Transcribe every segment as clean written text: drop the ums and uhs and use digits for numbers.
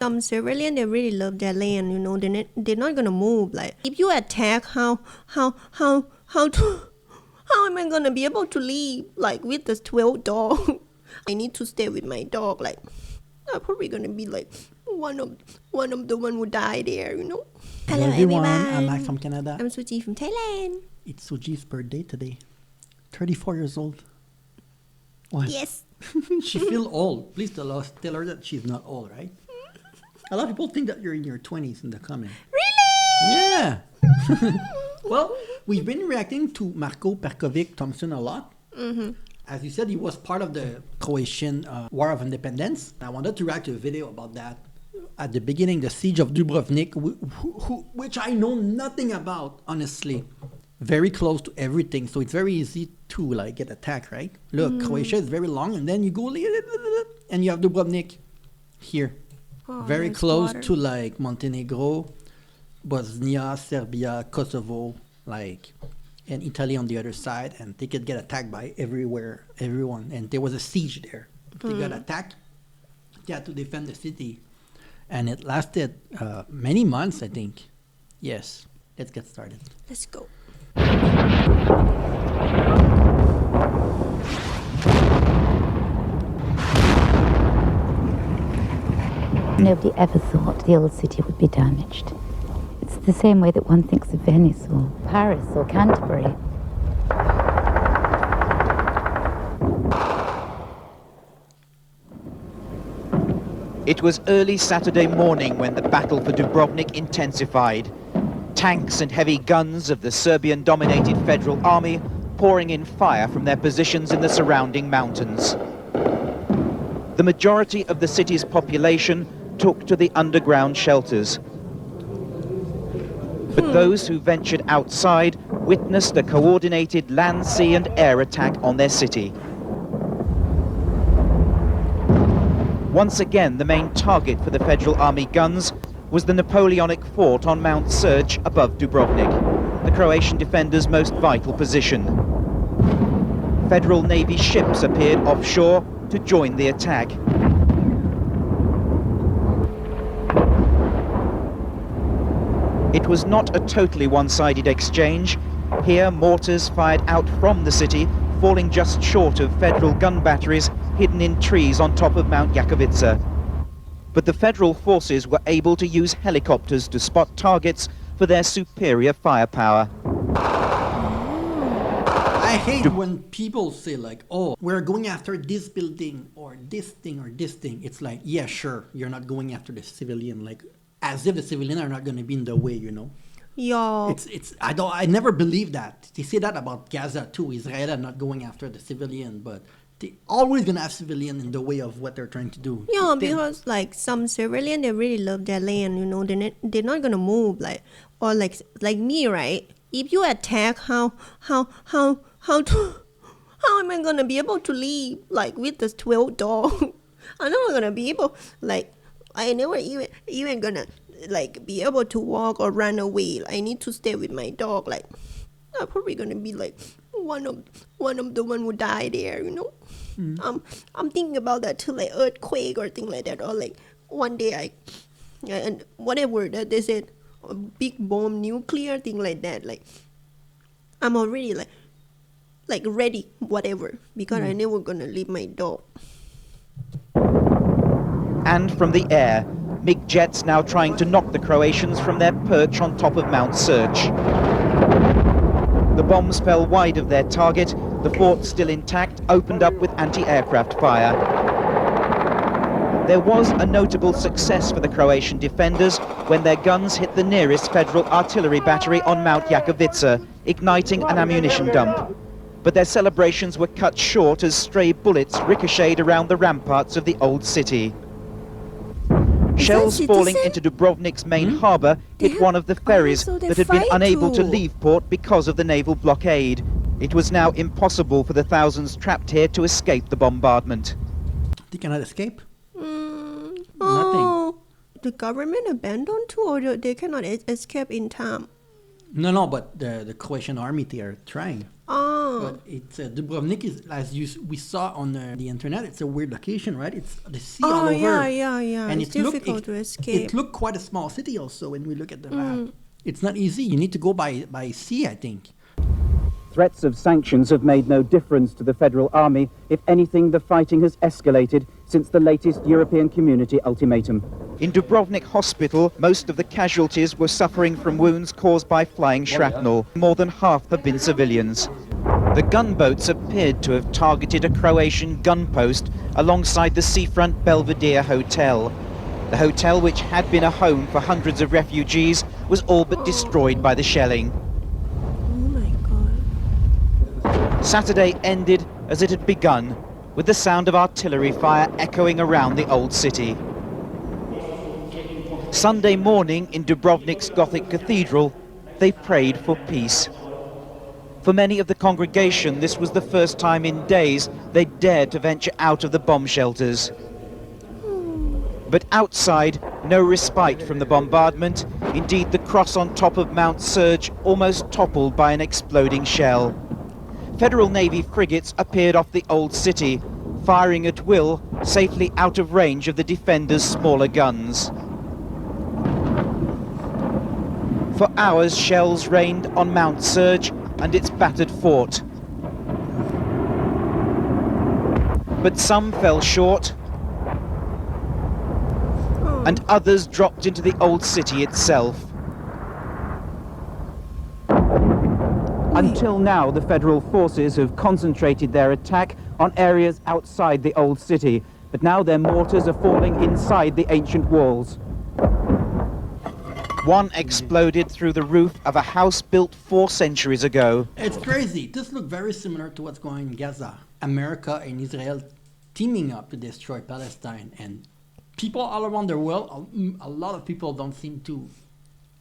Some civilians, they really love their land, they're not gonna move. Like, if you attack, how am I gonna be able to leave, like, with the 12 dog? I need to stay with my dog. Like, I'm probably gonna be like one of the one who died there. Hello everyone, I'm Max from Canada. I'm Suji from Thailand. It's Suji's birthday today. 34 years old. What? Yes. She feels old. Please tell her that she's not old, right? A lot of people think that you're in your 20s in the comment. Really? Yeah. Well, we've been reacting to Marko Perkovic Thompson a lot. Mm-hmm. As you said, he was part of the Croatian War of Independence. I wanted to react to a video about that. At the beginning, the siege of Dubrovnik, which I know nothing about, honestly. Very close to everything, so it's very easy to get attacked, right? Look, Croatia is very long, and then you go and you have Dubrovnik here. Oh, very nice close water. to Montenegro, Bosnia, Serbia, Kosovo, and Italy on the other side, and they could get attacked by everyone. And there was a siege there. They got attacked. They had to defend the city. And it lasted many months, I think. Yes. Let's get started. Let's go. Nobody ever thought the old city would be damaged. It's the same way that one thinks of Venice or Paris or Canterbury. It was early Saturday morning when the battle for Dubrovnik intensified. Tanks and heavy guns of the Serbian-dominated Federal Army pouring in fire from their positions in the surrounding mountains. The majority of the city's population took to the underground shelters. But those who ventured outside witnessed a coordinated land, sea and air attack on their city. Once again, the main target for the Federal Army guns was the Napoleonic fort on Mount Serge above Dubrovnik, the Croatian defenders' most vital position. Federal Navy ships appeared offshore to join the attack. It was not a totally one-sided exchange. Here, mortars fired out from the city, falling just short of Federal gun batteries hidden in trees on top of Mount Jakovica. But the Federal forces were able to use helicopters to spot targets for their superior firepower. I hate when people say oh, we're going after this building or this thing or this thing. It's like, yeah, sure, you're not going after the civilian, as if the civilians are not going to be in the way, Yeah. I never believe that. They say that about Gaza too. Israel are not going after the civilian, but they always gonna have civilian in the way of what they're trying to do. Yeah, because some civilians, they really love their land, they're not gonna move, or me, right? If you attack, how am I gonna be able to leave, with the 12 dog? I'm not gonna be able, I never even gonna be able to walk or run away. I need to stay with my dog. I'm probably gonna be one of the one who died there. I'm thinking about that too, earthquake or thing like that, or one day and whatever that they said, a big bomb, nuclear thing like that. I'm already ready, whatever, because I never gonna leave my dog. And from the air, MiG jets now trying to knock the Croatians from their perch on top of Mount Serge. The bombs fell wide of their target. The fort, still intact, opened up with anti-aircraft fire. There was a notable success for the Croatian defenders when their guns hit the nearest Federal artillery battery on Mount Jakovica, igniting an ammunition dump. But their celebrations were cut short as stray bullets ricocheted around the ramparts of the old city. Shells falling into Dubrovnik's main harbour hit one of the ferries that had been unable to leave port because of the naval blockade. It was now impossible for the thousands trapped here to escape the bombardment. They cannot escape? Oh, the government abandoned too, or they cannot escape in time? No, but the Croatian army, they are trying. Oh. But it's Dubrovnik is, as we saw on the internet, it's a weird location, right? It's the sea all over. Yeah. And It's difficult to escape. It looked quite a small city also when we look at the map. It's not easy. You need to go by sea, I think. Threats of sanctions have made no difference to the Federal Army. If anything, the fighting has escalated since the latest European Community ultimatum. In Dubrovnik Hospital, most of the casualties were suffering from wounds caused by flying shrapnel. More than half have been civilians. The gunboats appeared to have targeted a Croatian gun post alongside the seafront Belvedere Hotel. The hotel, which had been a home for hundreds of refugees, was all but destroyed by the shelling. Saturday ended as it had begun, with the sound of artillery fire echoing around the old city. Sunday morning in Dubrovnik's Gothic cathedral, they prayed for peace. For many of the congregation, this was the first time in days they dared to venture out of the bomb shelters. But outside, no respite from the bombardment. Indeed, the cross on top of Mount Surge almost toppled by an exploding shell. Federal Navy frigates appeared off the old city, firing at will, safely out of range of the defenders' smaller guns. For hours, shells rained on Mount Surge and its battered fort. But some fell short, and others dropped into the old city itself. Until now, the federal forces have concentrated their attack on areas outside the old city, but now their mortars are falling inside the ancient walls. One exploded through the roof of a house built 4 centuries ago. It's crazy. This looks very similar to what's going on in Gaza. America and Israel teaming up to destroy Palestine, and people all around the world, a lot of people don't seem to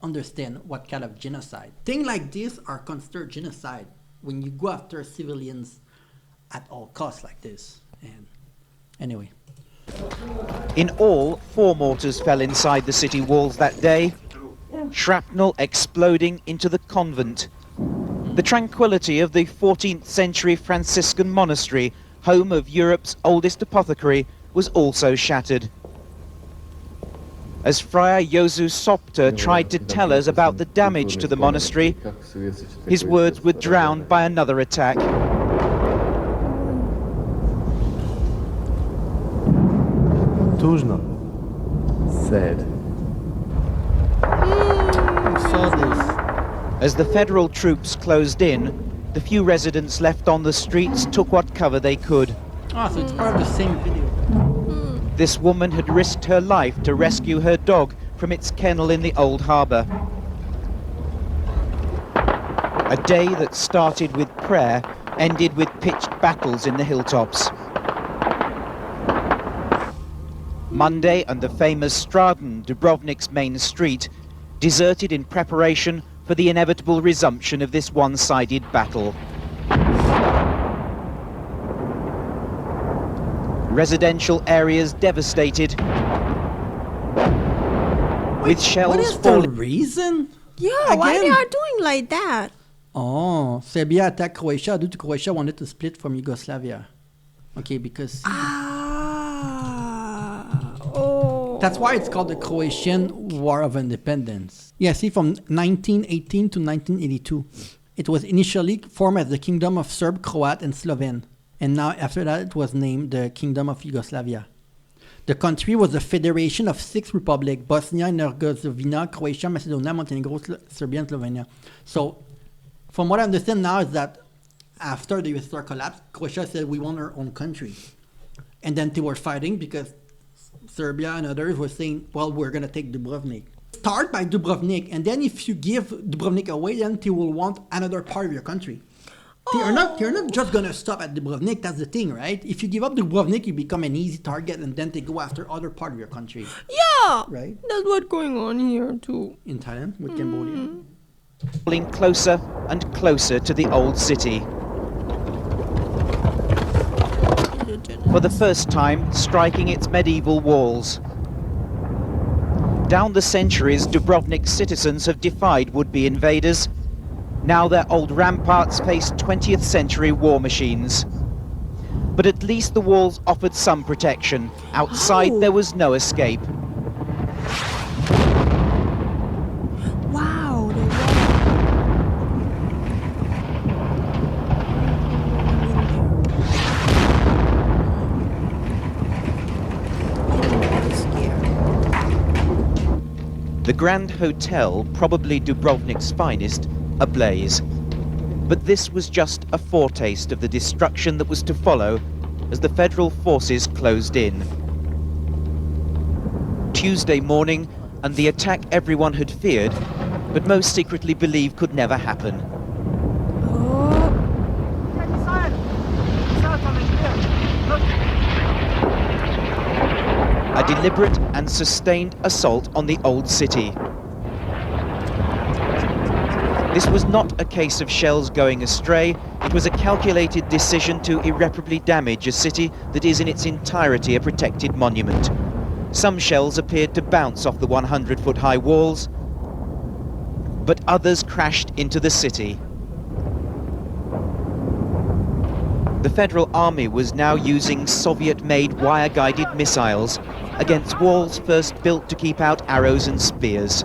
understand what kind of genocide. Things like this are considered genocide when you go after civilians at all costs like this. And anyway. In all, 4 mortars fell inside the city walls that day, shrapnel exploding into the convent. The tranquility of the 14th century Franciscan monastery, home of Europe's oldest apothecary, was also shattered. As Friar Josu Sopter tried to tell us about the damage to the monastery, his words were drowned by another attack. Tužno. Sad. I saw this. As the federal troops closed in, the few residents left on the streets took what cover they could. So it's part of the same video. This woman had risked her life to rescue her dog from its kennel in the old harbour. A day that started with prayer ended with pitched battles in the hilltops. Monday and the famous Straden, Dubrovnik's main street, deserted in preparation for the inevitable resumption of this one-sided battle. Residential areas devastated, with shells What is the falling. reason? Yeah, why they Again? are doing like that? Oh, Serbia attacked Croatia due to Croatia wanted to split from Yugoslavia. Okay, because that's why it's called the Croatian War of Independence. Yeah, see, from 1918 to 1982. It was initially formed as the Kingdom of Serb, Croat, and Sloven. And now, after that, it was named the Kingdom of Yugoslavia. The country was a federation of 6 republics: Bosnia and Herzegovina, Croatia, Macedonia, Montenegro, Serbia, and Slovenia. So, from what I understand now is that after the USSR collapsed, Croatia said, we want our own country. And then they were fighting because Serbia and others were saying, well, we're going to take Dubrovnik. Start by Dubrovnik, and then if you give Dubrovnik away, then they will want another part of your country. They're not just gonna stop at Dubrovnik. That's the thing, right? If you give up Dubrovnik, you become an easy target, and then they go after other part of your country. Yeah, Right. That's what's going on here too. In Thailand with Cambodia. Falling closer and closer to the old city. For the first time, striking its medieval walls. Down the centuries, Dubrovnik's citizens have defied would-be invaders. Now their old ramparts faced 20th century war machines. But at least the walls offered some protection. Outside, there was no escape. Wow, the The Grand Hotel, probably Dubrovnik's finest, ablaze. But this was just a foretaste of the destruction that was to follow as the federal forces closed in. Tuesday morning, and the attack everyone had feared, but most secretly believed could never happen. A deliberate and sustained assault on the old city. This was not a case of shells going astray, it was a calculated decision to irreparably damage a city that is in its entirety a protected monument. Some shells appeared to bounce off the 100-foot-high walls, but others crashed into the city. The Federal Army was now using Soviet-made wire-guided missiles against walls first built to keep out arrows and spears.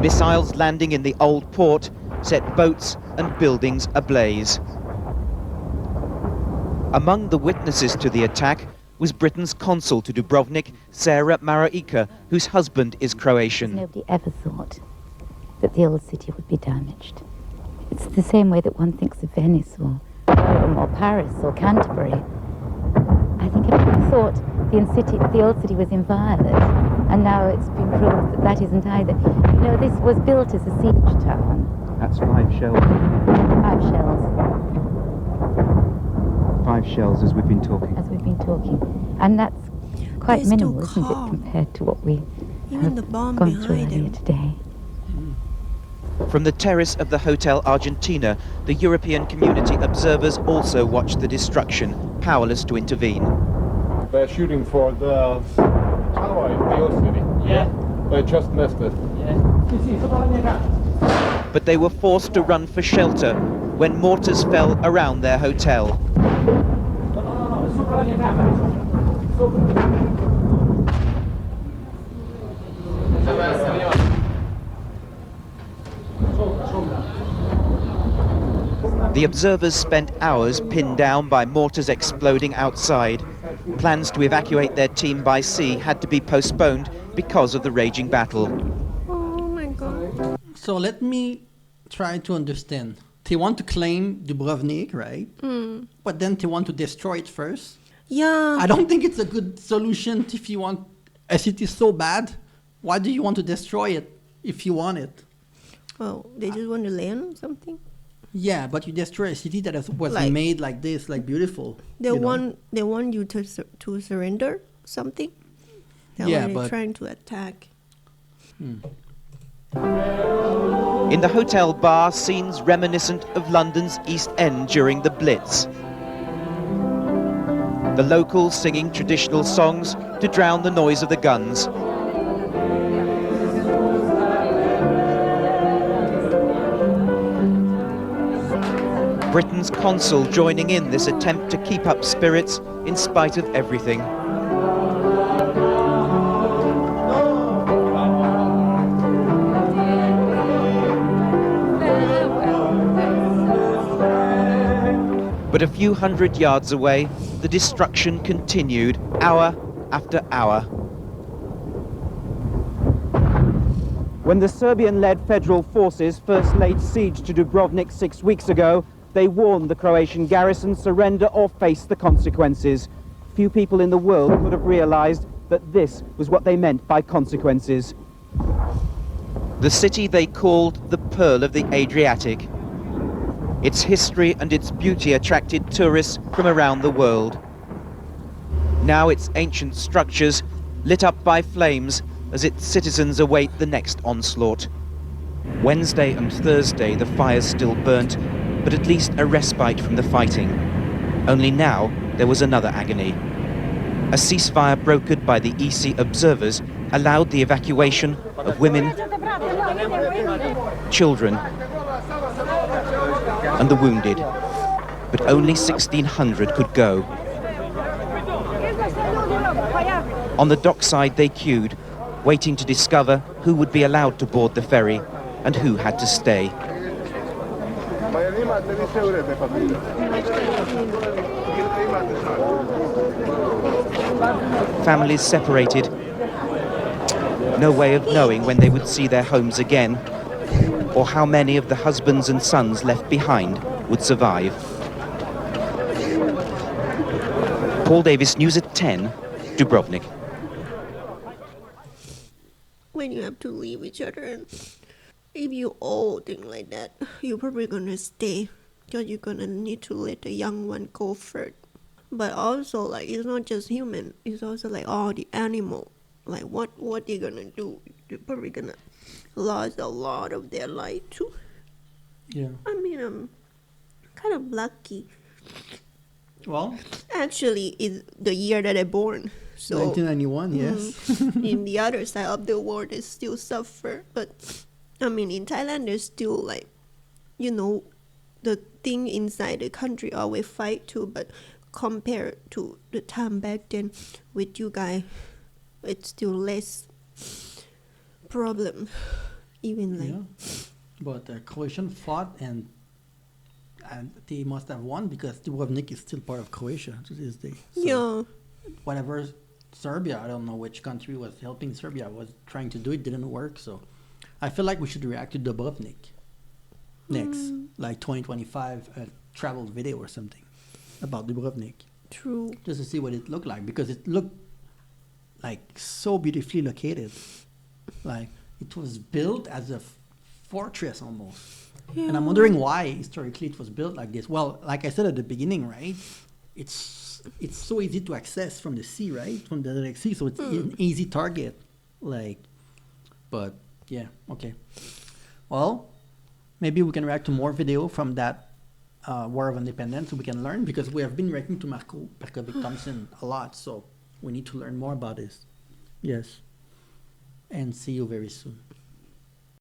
Missiles landing in the old port set boats and buildings ablaze. Among the witnesses to the attack was Britain's consul to Dubrovnik, Sarah Maroika, whose husband is Croatian. Nobody ever thought that the old city would be damaged. It's the same way that one thinks of Venice or Rome or Paris or Canterbury. I think everyone thought the old city was inviolate, and now it's been proved that that isn't either. You know, this was built as a siege town. That's 5 shells. 5 shells. 5 shells as we've been talking. As we've been talking. And that's quite They're still minimal, isn't it, calm. compared to what we Even have the bomb gone through behind earlier him. today. From the terrace of the Hotel Argentina, the European community observers also watched the destruction, powerless to intervene. They're shooting for the tower in the old city. Yeah. They just missed it. But they were forced to run for shelter when mortars fell around their hotel. The observers spent hours pinned down by mortars exploding outside. Plans to evacuate their team by sea had to be postponed because of the raging battle. Oh my god. So let me try to understand. They want to claim Dubrovnik, right? But then they want to destroy it first. Yeah. I don't think it's a good solution if you want a city so bad. Why do you want to destroy it if you want it? Oh, they just want to land or something? Yeah, but you destroy a city that was Like- made like this, like beautiful. They you know? want you to surrender something? That's Yeah, why they're but- trying to attack. In the hotel bar, scenes reminiscent of London's East End during the Blitz. The locals singing traditional songs to drown the noise of the guns. Britain's consul joining in this attempt to keep up spirits in spite of everything. But a few hundred yards away, the destruction continued, hour after hour. When the Serbian-led federal forces first laid siege to Dubrovnik 6 weeks ago, they warned the Croatian garrison surrender or face the consequences. Few people in the world could have realized that this was what they meant by consequences. The city they called the Pearl of the Adriatic. Its history and its beauty attracted tourists from around the world. Now its ancient structures, lit up by flames, as its citizens await the next onslaught. Wednesday and Thursday the fires still burnt, but at least a respite from the fighting. Only now there was another agony. A ceasefire brokered by the EC observers allowed the evacuation of women, children and the wounded, but only 1,600 could go. On the dockside they queued, waiting to discover who would be allowed to board the ferry and who had to stay. Families separated, no way of knowing when they would see their homes again, or how many of the husbands and sons left behind would survive. Paul Davis, News at 10, Dubrovnik. When you have to leave each other, and if you all think like that, you're probably gonna stay, because you're gonna need to let the young one go first. But also, like, it's not just human, it's also like all the animal. Like, what they're gonna do? They're probably gonna lose a lot of their life too. Yeah. I mean, I'm kind of lucky. Well, Actually, it's the year that I born. So 1991, yes. in the other side of the world, they still suffer. But I mean, in Thailand, there's still, like, you know, the thing inside the country always fight too. But compared to the time back then with you guys, it's still less problem. Even like, Yeah. But the Croatian fought and they must have won because Dubrovnik is still part of Croatia to this day. So yeah, whatever Serbia, I don't know which country was helping Serbia, was trying to do it, didn't work. So I feel like we should react to Dubrovnik next, like 2025, a travel video or something about Dubrovnik, true. just to see what it looked like, because it looked like so beautifully located. Like it was built as a fortress almost. And I'm wondering why historically it was built like this. Well, like I said at the beginning, right? It's so easy to access from the sea, right? From the Red Sea, so it's an easy target. Like, but yeah, okay. Well, maybe we can react to more video from that War of Independence so we can learn, because we have been reacting to Marco Perkovic-Thompson a lot, so we need to learn more about this. Yes. And see you very soon.